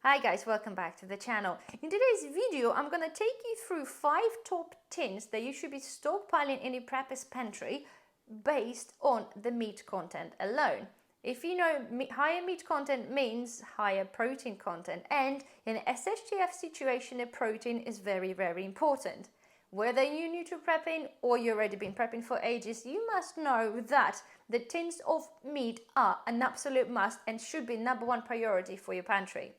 Hi guys, welcome back to the channel. In today's video, I'm going to take you through 5 top tins that you should be stockpiling in your prepper's pantry based on the meat content alone. If you know, higher meat content means higher protein content, and in an SHTF situation, the protein is very, very important. Whether you're new to prepping or you've already been prepping for ages, you must know that the tins of meat are an absolute must and should be #1 priority for your pantry.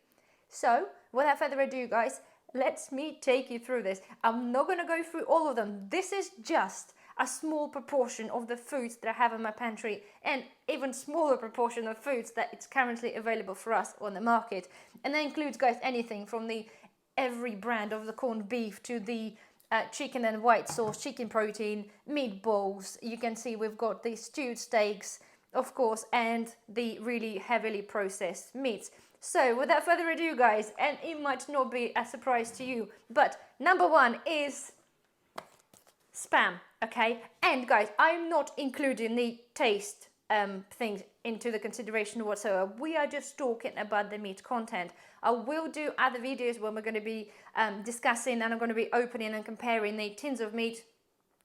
So, without further ado guys, let me take you through this. I'm not going to go through all of them. This is just a small proportion of the foods that I have in my pantry, and even smaller proportion of foods that it's currently available for us on the market. And that includes, guys, anything from the every brand of the corned beef to the chicken and white sauce, chicken protein, meatballs. You can see we've got the stewed steaks, of course, and the really heavily processed meats. So without further ado guys, and it might not be a surprise to you, but #1 is Spam, okay? And guys, I'm not including the taste things into the consideration whatsoever. We are just talking about the meat content. I will do other videos when we're going to be discussing, and I'm going to be opening and comparing the tins of meat,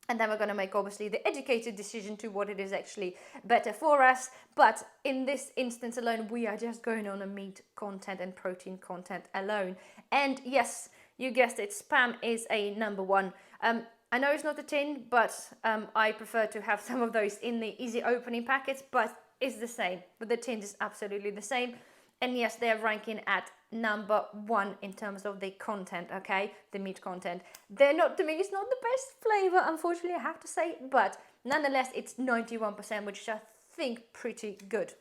and then we're going to make obviously the educated decision to what it is actually better for us. But in this instance alone, we are just going on a meat content and protein content alone. And yes, you guessed it, Spam is a #1. I know it's not a tin, but I prefer to have some of those in the easy opening packets, but it's the same. But the tin is absolutely the same. And yes, they're ranking at #1 in terms of the content, okay? The meat content. They're not, to me, it's not the best flavor, unfortunately, I have to say, but nonetheless, it's 91%, which I think pretty good.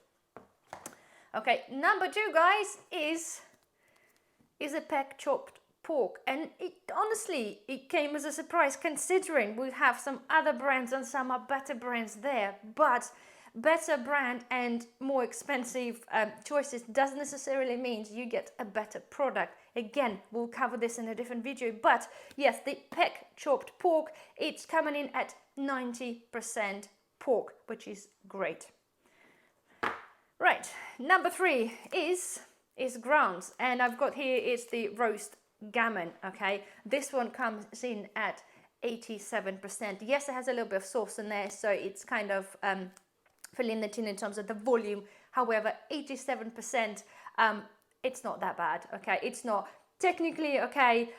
Okay, #2, guys, is a peck chopped pork, and honestly it came as a surprise considering we have some other brands and some are better brands there, but better brand and more expensive choices doesn't necessarily mean you get a better product. Again, we'll cover this in a different video, but yes, the peck chopped pork, it's coming in at 90% pork, which is great. Right, #3 is grounds, and I've got here, it's the roast gammon, okay? This one comes in at 87%. Yes, it has a little bit of sauce in there, so it's kind of filling the tin in terms of the volume. However, 87%, it's not that bad, okay? It's not technically okay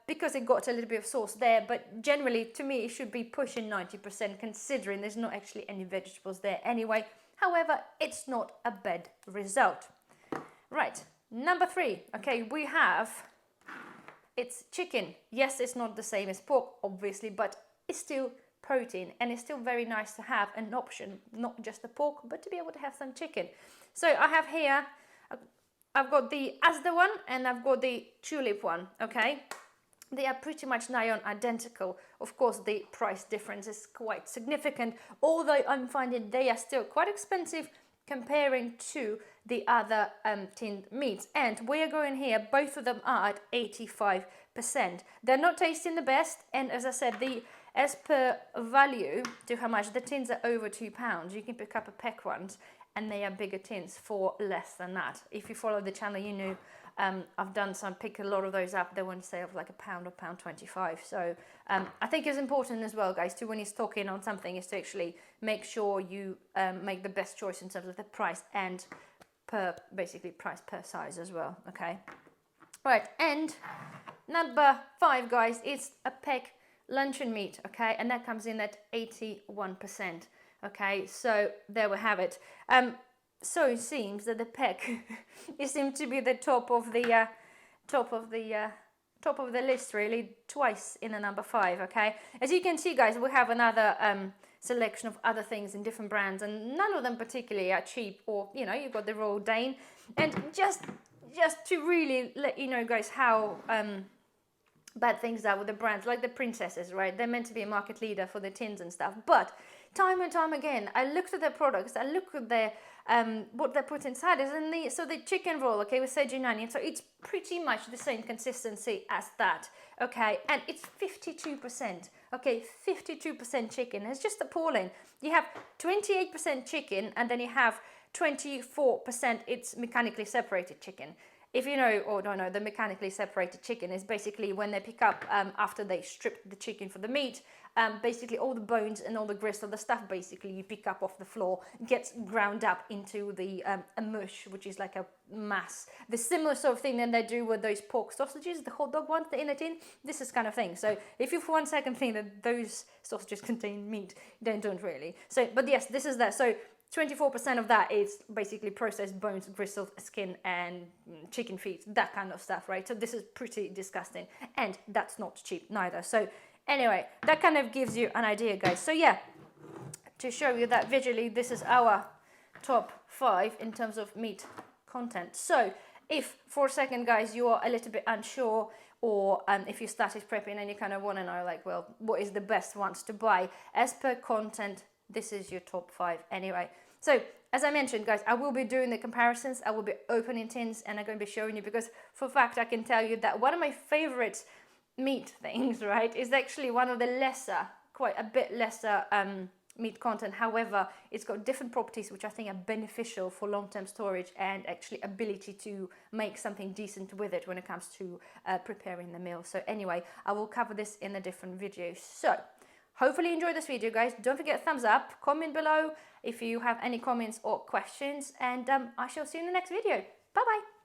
because it got a little bit of sauce there, but generally to me it should be pushing 90% considering there's not actually any vegetables there anyway. However, it's not a bad result. Right, #3, okay, we have, it's chicken. Yes, it's not the same as pork, obviously, but it's still protein, and it's still very nice to have an option, not just the pork, but to be able to have some chicken. So I have here, I've got the Asda one and I've got the tulip one, okay? They are pretty much nigh on identical. Of course, the price difference is quite significant, although I'm finding they are still quite expensive comparing to the other tinned meats. And we're going here, both of them are at 85%. They're not tasting the best, and as I said, as per value to how much, the tins are over £2. You can pick up a peck ones, and they are bigger tins for less than that. If you follow the channel, you know I've done some, pick a lot of those up. They want to say of like £1 or £1.25. So I think it's important as well, guys, to when you're stocking on something, is to actually make sure you make the best choice in terms of the price and basically price per size as well, okay? Right, and #5, guys, is a peck luncheon meat, okay, and that comes in at 81%. Okay, so there we have it. So it seems that the peck it seems to be the top of the list, really, twice in the #5. Okay, as you can see, guys, we have another selection of other things in different brands, and none of them particularly are cheap, or you know, you've got the Royal Dane. And just to really let you know, guys, how bad things are with the brands like the princesses, right? They're meant to be a market leader for the tins and stuff, but time and time again, I looked at their products, I looked at their what they put inside is, and so the chicken roll, okay, with sage and onion, so it's pretty much the same consistency as that, okay, and it's 52%, okay, 52% chicken. It's just appalling. You have 28% chicken, and then you have 24% it's mechanically separated chicken. if you know or don't know, the mechanically separated chicken is basically when they pick up, after they strip the chicken for the meat, basically all the bones and all the gristle, the stuff basically you pick up off the floor, gets ground up into the a mush, which is like a mass. The similar sort of thing that they do with those pork sausages, the hot dog ones, the in a tin, this is kind of thing. So if you for 1 second think that those sausages contain meat, then don't really. So, but yes, this is that. So 24% of that is basically processed bones, gristle, skin, and chicken feet, that kind of stuff, right? So this is pretty disgusting, and that's not cheap neither. So anyway, that kind of gives you an idea, guys. So yeah, to show you that visually, this is our top 5 in terms of meat content. So if for a second, guys, you are a little bit unsure, or if you started prepping and you kind of want to know, like, well, what is the best ones to buy as per content, this is your top 5 anyway. So as I mentioned, guys, I will be doing the comparisons, I will be opening tins, and I'm going to be showing you, because for a fact I can tell you that one of my favorite meat things, right, is actually one of the lesser, quite a bit lesser meat content. However, it's got different properties which I think are beneficial for long-term storage and actually ability to make something decent with it when it comes to preparing the meal. So anyway, I will cover this in a different video. So hopefully you enjoyed this video, guys. Don't forget thumbs up, comment below if you have any comments or questions, and I shall see you in the next video. Bye bye.